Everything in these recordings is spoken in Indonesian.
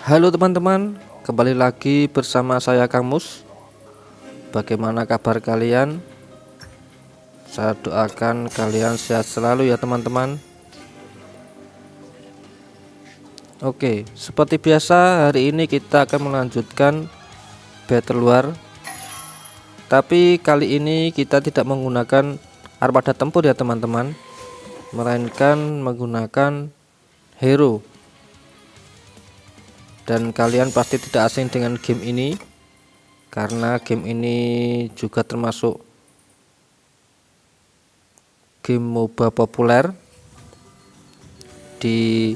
Halo teman-teman, kembali lagi bersama saya Kang Mus. Bagaimana kabar kalian? Saya doakan kalian sehat selalu ya teman-teman. Oke, seperti biasa hari ini kita akan melanjutkan battle war. Tapi kali ini kita tidak menggunakan armada tempur ya teman-teman, melainkan menggunakan hero. Dan kalian pasti tidak asing dengan game ini, karena game ini juga termasuk game MOBA populer di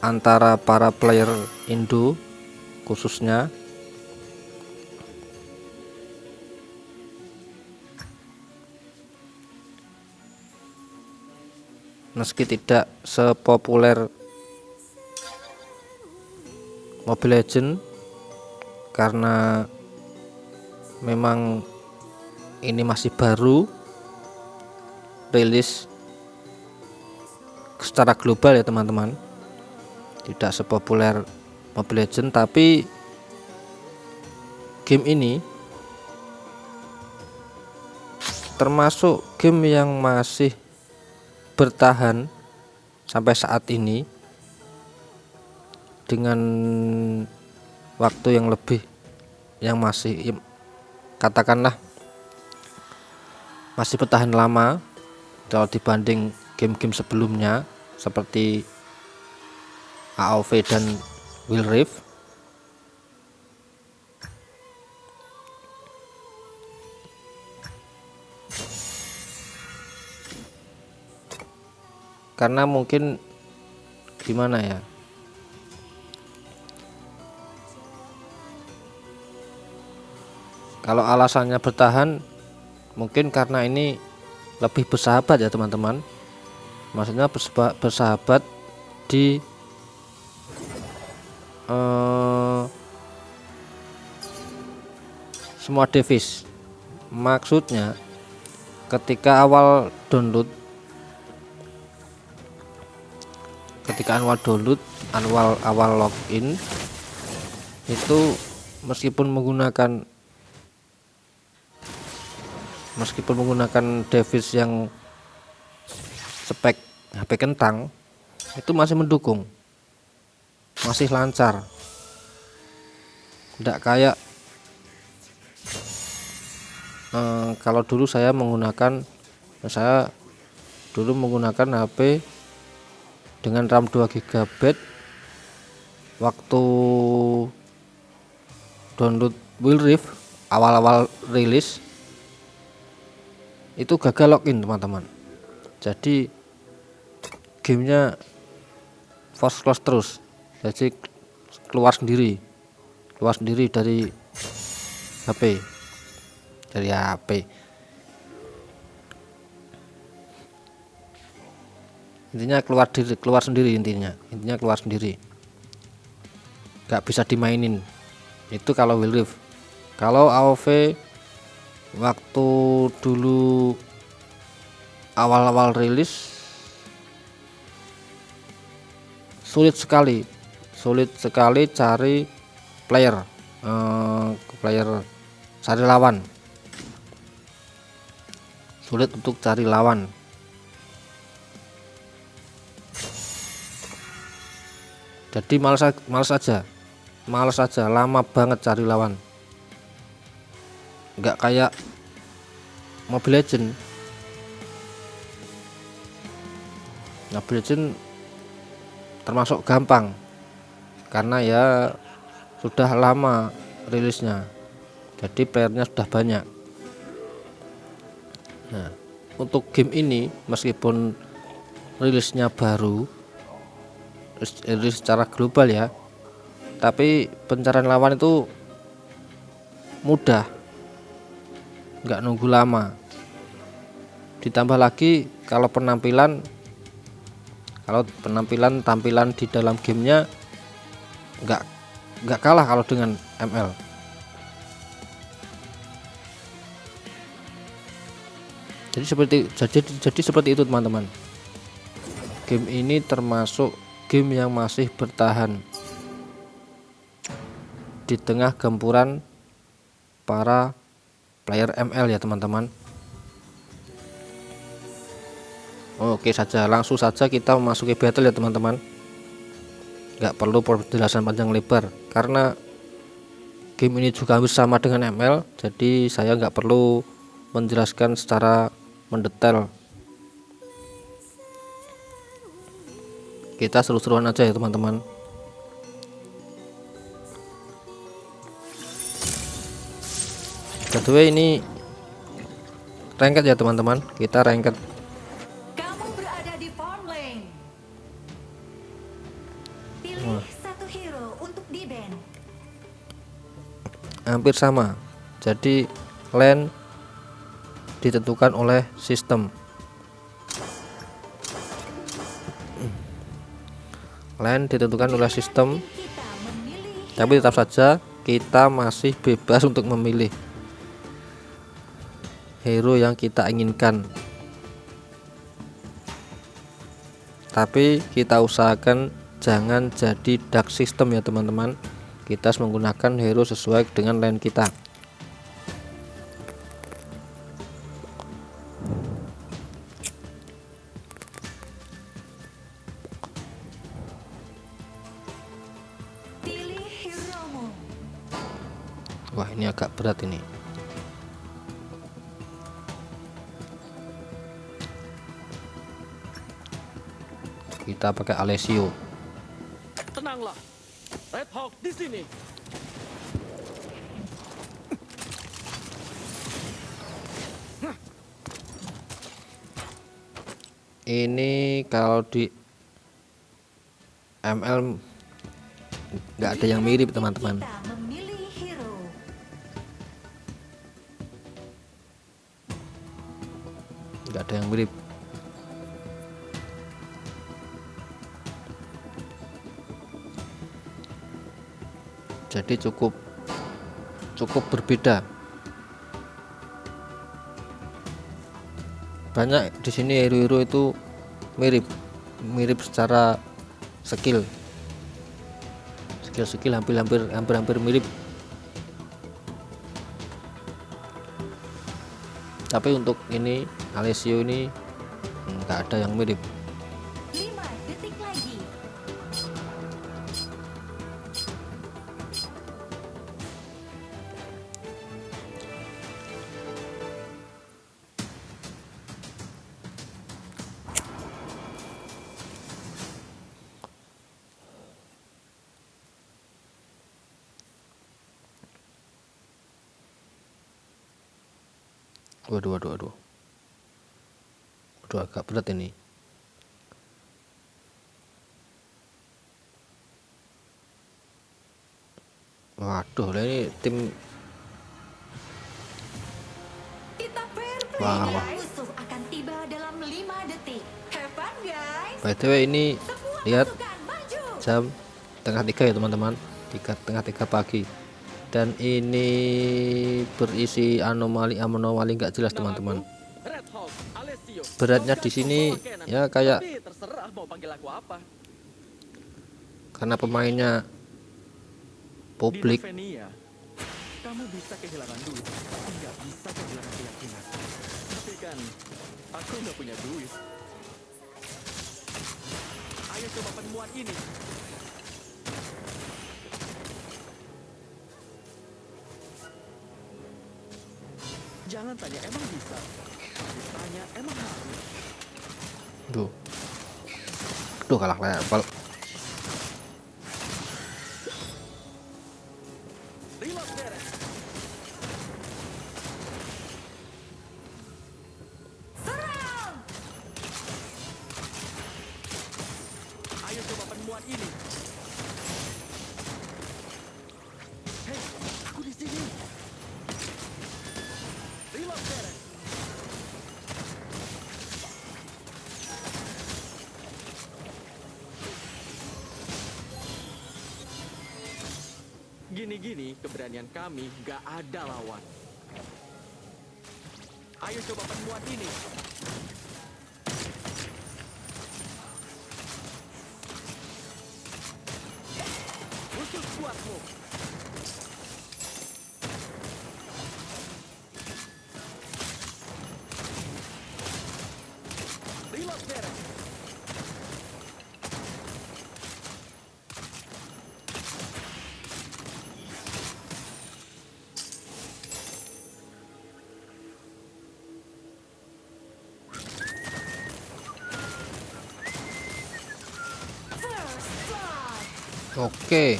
antara para player Indo khususnya. Meski tidak sepopuler Mobile Legends, karena memang ini masih baru rilis secara global ya teman-teman, tidak sepopuler Mobile Legends, tapi game ini termasuk game yang masih bertahan sampai saat ini dengan waktu yang lebih, yang masih katakanlah masih bertahan lama kalau dibanding game-game sebelumnya seperti AoV dan Wild Rift. Karena mungkin gimana ya, kalau alasannya bertahan mungkin karena ini lebih bersahabat ya teman-teman. Maksudnya bersahabat di semua device. Maksudnya ketika awal download, awal login itu meskipun menggunakan device yang spek HP kentang, itu masih mendukung, masih lancar. Tidak kayak kalau dulu saya menggunakan HP dengan RAM 2 GB. Waktu download Wild Rift awal-awal rilis itu gagal login teman-teman. Jadi gamenya force close terus, jadi keluar sendiri dari HP, intinya keluar sendiri, nggak bisa dimainin. Itu kalau Wild Rift. Kalau AoV waktu dulu awal-awal rilis sulit sekali cari player, cari lawan, sulit untuk cari lawan. Jadi males aja, lama banget cari lawan. Nggak kayak Mobile Legends. Termasuk gampang karena ya sudah lama rilisnya, jadi playernya sudah banyak. Nah, untuk game ini meskipun rilisnya baru, rilis secara global ya, tapi pencarian lawan itu mudah, nggak nunggu lama. Ditambah lagi kalau tampilan di dalam gamenya nggak kalah kalau dengan ML. Jadi seperti itu teman-teman. Game ini termasuk game yang masih bertahan di tengah gempuran para player ML ya teman-teman. Oke saja, langsung saja kita memasuki battle ya teman-teman. Nggak perlu penjelasan panjang lebar karena game ini juga hampir sama dengan ML, jadi saya nggak perlu menjelaskan secara mendetail. Kita seru-seruan aja ya teman-teman. By the way, ini ranked ya teman-teman, kita ranked. Kamu berada di farm lane. Pilih satu hero untuk di ban. Hampir sama, jadi lane ditentukan oleh sistem. Lane ditentukan oleh sistem, Kita memilih tapi tetap saja kita masih bebas untuk memilih hero yang kita inginkan. Tapi kita usahakan jangan jadi dark system ya teman-teman. Kita harus menggunakan hero sesuai dengan lane kita. pilih hero-mu. Wah, ini agak berat ini. Kita pakai Alessio. Tenanglah, Red Hawk di sini. Ini kalau di ML nggak ada yang mirip teman-teman. Kita memilih hero. Nggak ada yang mirip. Jadi cukup berbeda. Banyak di sini hero-hero itu mirip secara skill hampir mirip. Tapi untuk ini Alessio ini nggak ada yang mirip. 5 detik lagi. Waduh, agak berat ini. Waduh, ini tim. Kita fair play. Wah. Musuh akan tiba dalam 5 detik. Have fun guys. By the way, ini Semua lihat pasukan maju. jam tengah 3 ya teman-teman, tengah 3 pagi, dan ini berisi anomali nggak jelas teman-teman. Red Hawk, Alessio. Beratnya di sini ya kayak Tapi terserah mau panggil aku apa. karena pemainnya publik. Di Novenia, kamu bisa kehilangan duit, tapi nggak bisa kehilangan keyakinan. Tapi kan, aku nggak punya duit. Ayo coba penemuan ini. Jangan tanya emang bisa, tapi tanya emang harus. Duh, kalah level. Reload beres. Serang. Ayo coba penemuan ini. Hei, aku di sini. Reload beres. Gini-gini keberanian kami gak ada lawan. Ayo coba penemuan ini. Khusus buatmu. Oke.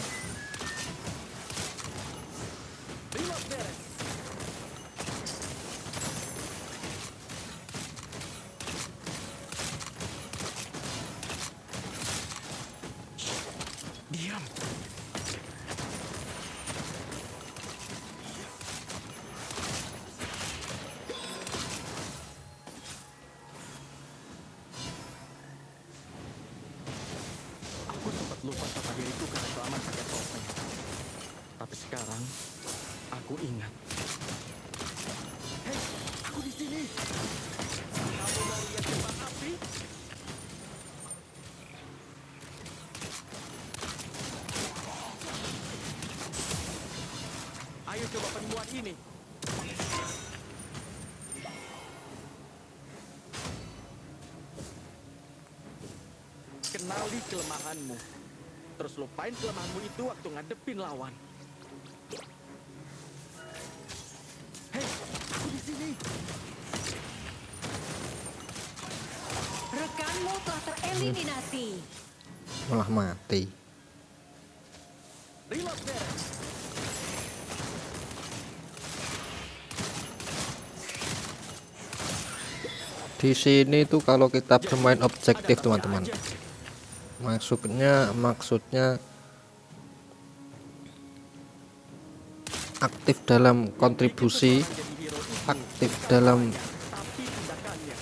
Reload beres. Diam. Aku sempat lupa sama diriku karena kelamaan pakai topeng. Tapi sekarang aku ingat. Hei, aku di sini. Kamu mau lihat kembang api? Ayo coba penemuan ini. Kenali kelemahanmu. Terus lupain kelemahanmu itu waktu ngadepin lawan. Hei, aku di sini. Rekanmu telah tereliminasi. Malah mati. Reload beres. Di sini tuh kalau kita bermain objektif teman-teman. Maksudnya aktif dalam kontribusi, aktif dalam Tapi tindakannya.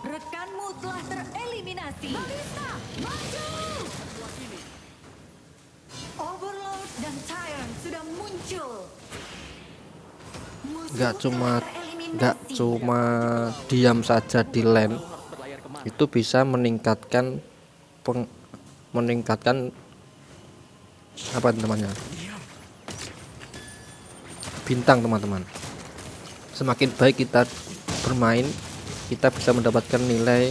Rekanmu telah tereliminasi. Balista, maju! Overlord dan Tyrant sudah muncul. Musuh nggak cuma telah tereliminasi. nggak cuma diam saja di lane, Harus berlayar kemana? itu bisa meningkatkan apa namanya, bintang teman-teman. Semakin baik kita bermain, kita bisa mendapatkan nilai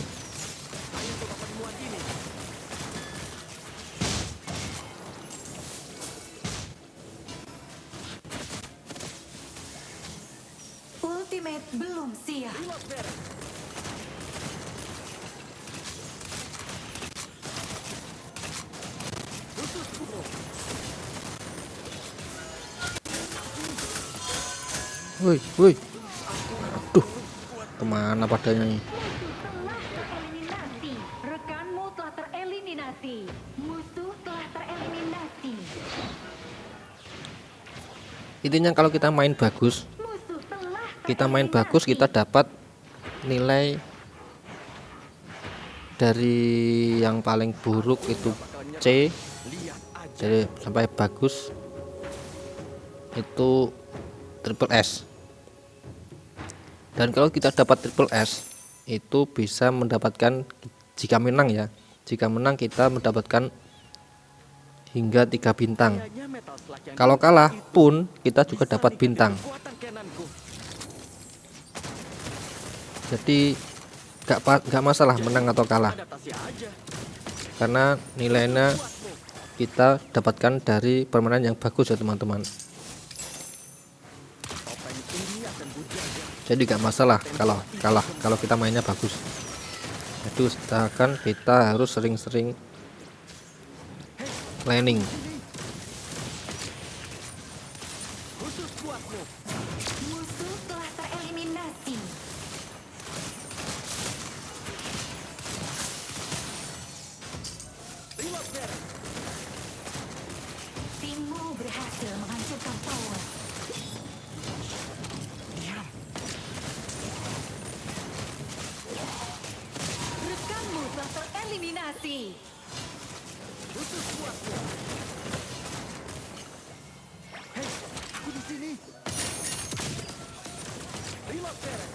Ultimate belum siap. Reload beres. Khusus guru. woi aduh, kemana padanya ini. Telah tereliminasi. Rekanmu telah tereliminasi. Musuh telah tereliminasi. Intinya kalau kita main bagus, Musuh telah kita dapat nilai dari yang paling buruk itu C, Lihat aja. jadi sampai bagus itu triple S. Dan kalau kita dapat triple S itu bisa mendapatkan, jika menang ya, jika menang kita mendapatkan hingga 3 bintang. Kayaknya Metal Slug yang Kalau kalah pun kita juga bisa dapat ningkatin bintang. kekuatan cannonku. Jadi nggak masalah menang atau kalah, Adaptasi aja. karena nilainya kita dapatkan dari permainan yang bagus ya teman-teman. Topeng ini akan kujaga. Jadi nggak masalah kalau kalah, kalau kita mainnya bagus. Jadi usahakan kita harus sering-sering laning. Khusus buatmu. Musuh telah tereliminasi. Reload beres. Timmu berhasil menghancurkan tower. Diam. Rekanmu telah tereliminasi. Khusus buatmu. Hei, aku di sini. Reload beres.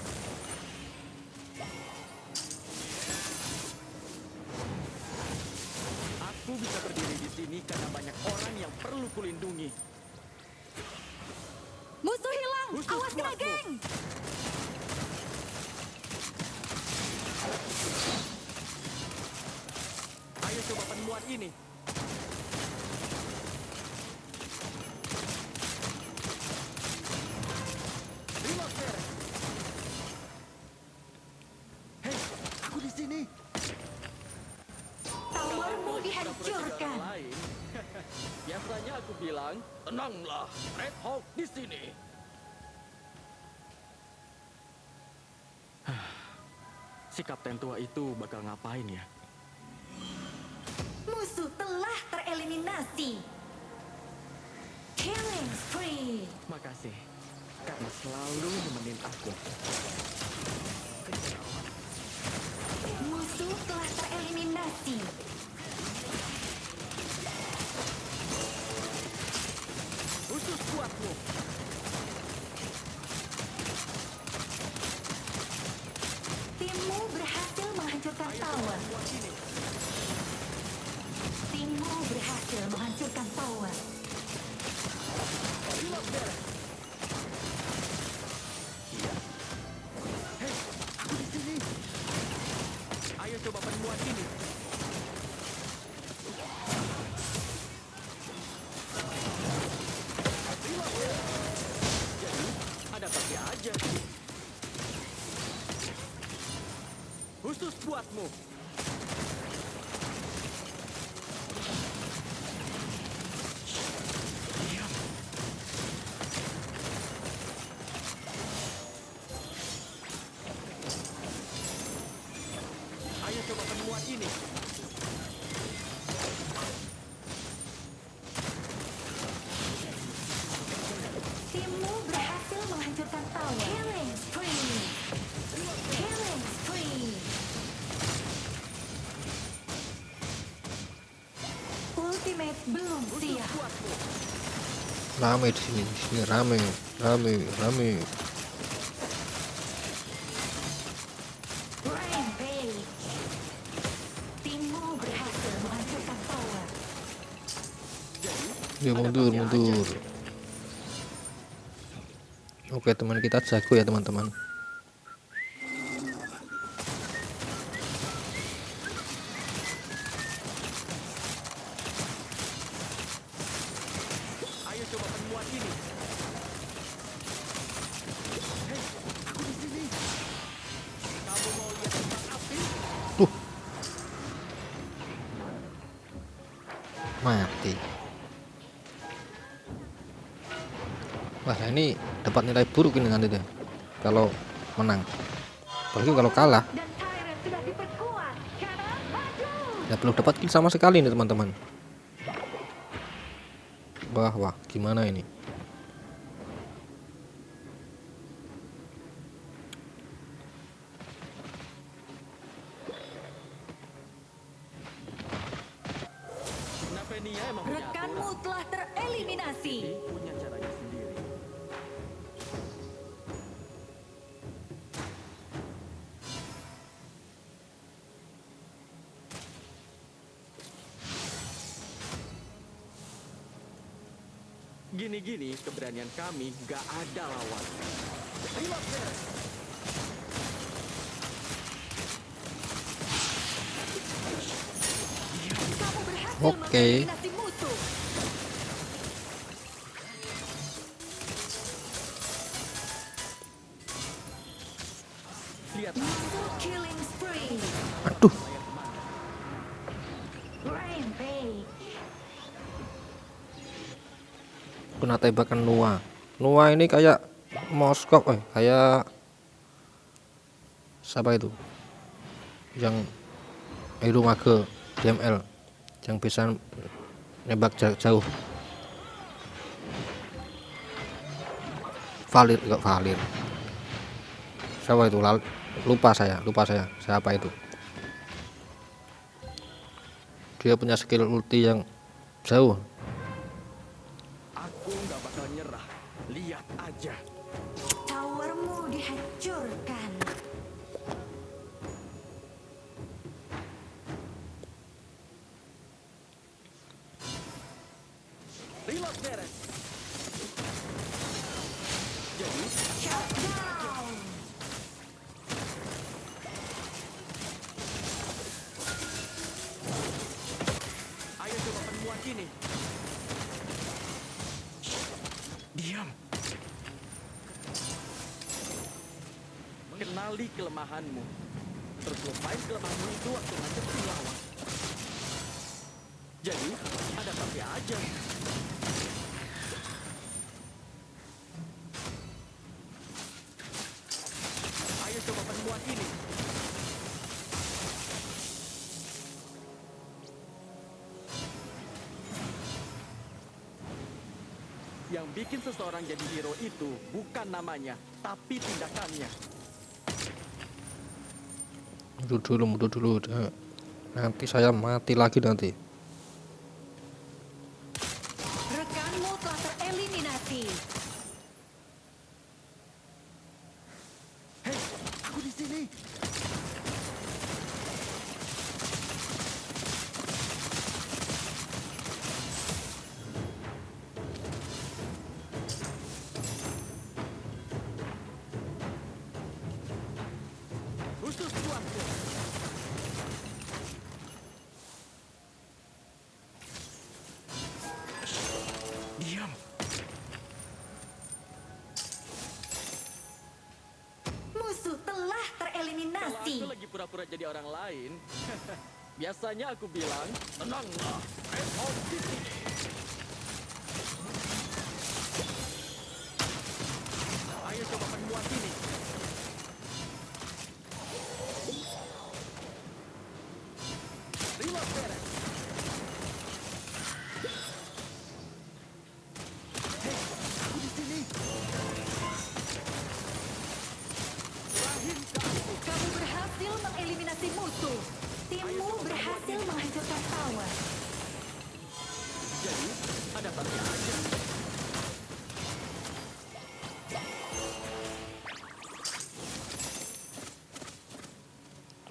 Aku bisa berdiri di sini karena banyak orang yang perlu kulindungi. Musuh hilang. Khusus Awas kena buatmu. geng. Ayo coba penemuan ini. Reload beres. Makanya aku bilang, tenanglah, Red Hawk di sini. Si kapten tua itu bakal ngapain ya? Musuh telah tereliminasi. Killing spree. Makasih, karena selalu nemenin aku. Musuh telah tereliminasi. Khusus buatmu. Timmu berhasil menghancurkan tower. Timmu berhasil menghancurkan tower. Aku di sini. Ayo coba penemuan ini. Jadi, ada pasti aja. Khusus buatmu. Ayo coba penemuan ini. Timmu berhasil menghancurkan tower. Killing spree. Killing spree. Ultimate belum siap. Buatmu. Rame di sini rame. Rampage. Timmu berhasil menghancurkan tower. Ya mundur. Oke, teman kita jago ya teman-teman. Ayo coba penemuan ini. Hei, aku di sini. Kamu mau lihat tentang api? Mati. Wah, ini dapat nilai buruk ini nanti deh kalau menang. Apalagi kalau kalah Dan Tyrant sudah diperkuat. Cara maju. ya belum dapat kill sama sekali nih teman-teman. Wah, gimana ini? Navenia emang punya Rekanmu aturan. telah tereliminasi. Dia punya caranya sendiri. Gini-gini keberanian kami gak ada lawan. Reload there. Kamu berhasil Oke. mengeliminasi musuh. Lihat Musuh killing spree. Aduh, Rampage. kena tembakan Noah ini kayak Moskop, kayak siapa itu yang hero mage DML yang bisa nembak jauh. Valir siapa itu, lupa saya siapa itu. Dia punya skill ulti yang jauh. aku gak bakal nyerah. Lihat aja. Towermu dihancurkan. Reload beres. Jadi, Shutdown. ayo coba penemuan ini. Diam. Kenali kelemahanmu. Terus lupain kelemahanmu itu waktu ngadepin lawan. Jadi, ada tapi aja. Yang bikin seseorang jadi hero itu bukan namanya, tapi tindakannya. Mundur dulu. Nanti saya mati lagi nanti. Rekanmu telah tereliminasi. Hei, aku di sini. Khusus tuanku. Diam. Musuh telah Kalau tereliminasi. aku lagi pura-pura jadi orang lain, biasanya aku bilang, tenanglah, Redhawk di sini. Ayo coba penguat ini. Reload beres. Hei, aku di sini. Rahim ke aku. Kamu berhasil mengeliminasi musuh. Timmu berhasil menghancurkan tower. Jadi, ada tanda aja.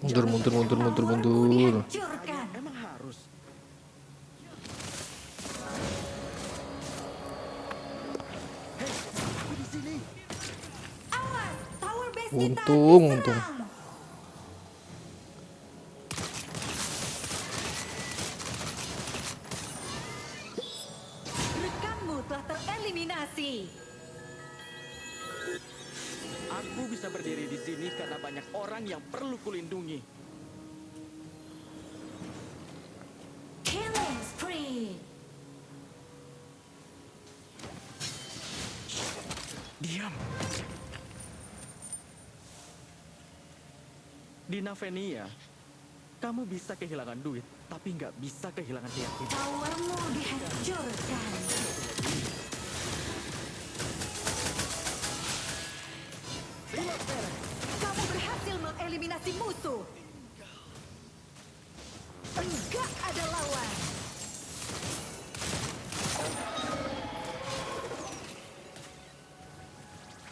Mundur. Dihancurkan. Emang harus. Hei, aku di sini. Awas, tower base kita Untung. diserang. Rekanmu telah tereliminasi. Aku bisa berdiri di sini karena banyak orang yang perlu kulindungi. Killing spree. Diam. Di Navenia, kamu bisa kehilangan duit, tapi nggak bisa kehilangan keyakinan. Towermu dihancurkan. Reload beres. Kamu berhasil mengeliminasi musuh. Enggak ada lawan.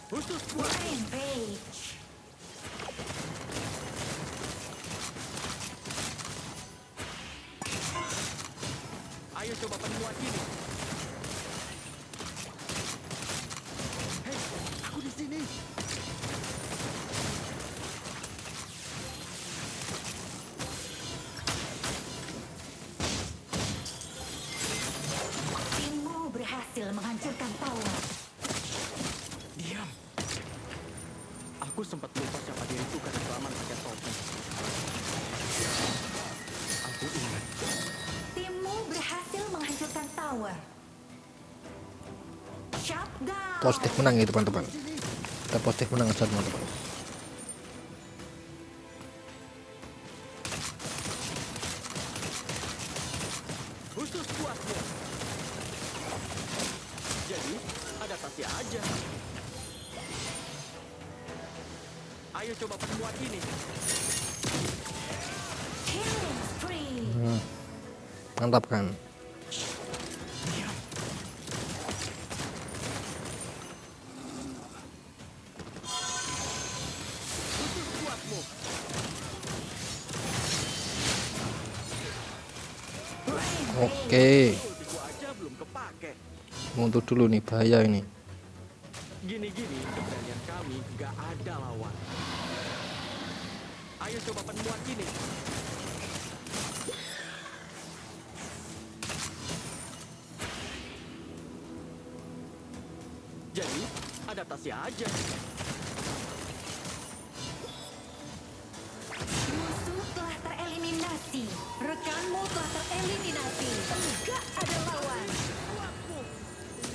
Khusus buat Rampage. ayo coba penguat ini. Hei, aku di sini. Timmu berhasil menghancurkan tower. Diam. Aku sempat lupa siapa diriku karena kelamaan pakai topi. Aku ingat. Timmu berhasil menghancurkan tower. Shutdown. Positif menang ya teman-teman. Kita positif menang aja teman-teman. Khusus buatmu. Jadi, adaptasi aja. Ayo coba penguat ini. Killing spree. Mantap kan? Diam. Khusus buatmu. Oke. Ultiku aja belum kepake. Mundur dulu nih, bahaya ini. Gini-gini, keberanian kami gak ada lawan. Ayo coba penguat ini. Jadi, adaptasi aja. Musuh telah tereliminasi. Rekanmu telah tereliminasi. Enggak ada lawan.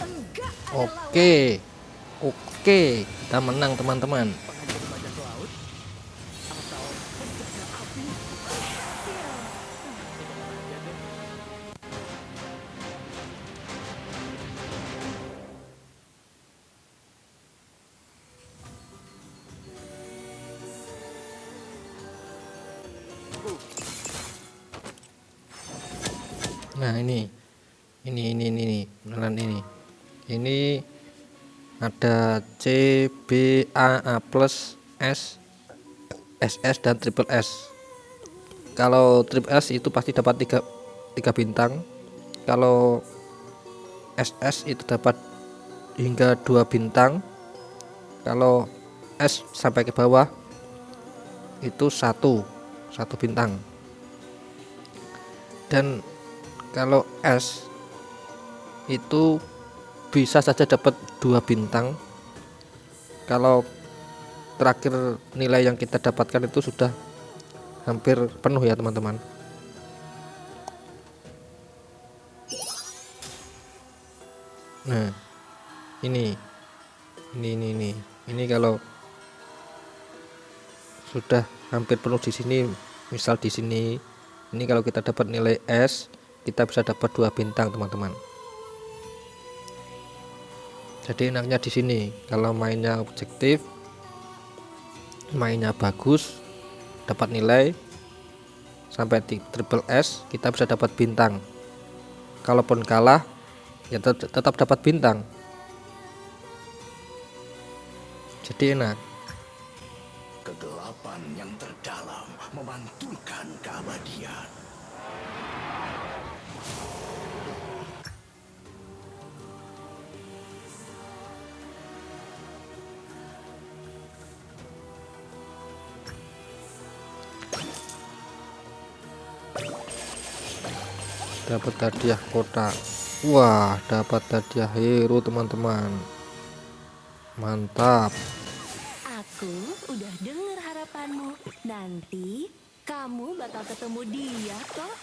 Enggak ada lawan. Oke, kita menang teman-teman. Penghancur bajak laut atau pencegat api. Nah ini beneran ini ada C, B, A plus, S, SS dan triple S. Kalau triple S itu pasti dapat 3 bintang. Kalau SS itu dapat hingga 2 bintang. Kalau S sampai ke bawah itu satu bintang. Dan kalau S itu bisa saja dapat 2 bintang. Kalau terakhir nilai yang kita dapatkan itu sudah hampir penuh ya teman-teman. Nah ini kalau sudah hampir penuh di sini, misal di sini ini kalau kita dapat nilai S, kita bisa dapat 2 bintang teman-teman. Jadi enaknya di sini kalau mainnya objektif, mainnya bagus, dapat nilai sampai di triple S, kita bisa dapat bintang. Kalaupun kalah ya tetap dapat bintang. Jadi enak. Kegelapan yang terdalam memantulkan keabadian. Dapat hadiah kota. Wah, dapat hadiah hero teman-teman. Mantap. Aku udah dengar harapanmu. Nanti kamu bakal ketemu dia kok.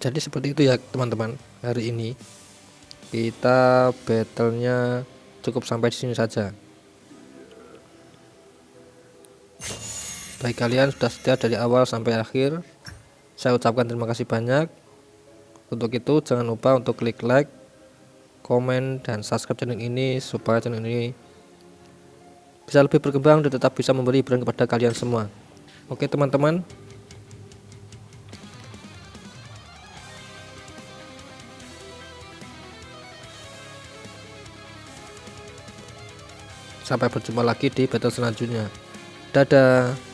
Jadi seperti itu ya teman-teman. Hari ini kita battlenya cukup sampai di sini saja. Baik kalian sudah setia dari awal sampai akhir, saya ucapkan terima kasih banyak. Untuk itu jangan lupa untuk klik like, komen, dan subscribe channel ini supaya channel ini bisa lebih berkembang dan tetap bisa memberi hiburan kepada kalian semua. Oke teman-teman, sampai berjumpa lagi di battle selanjutnya. Dadah.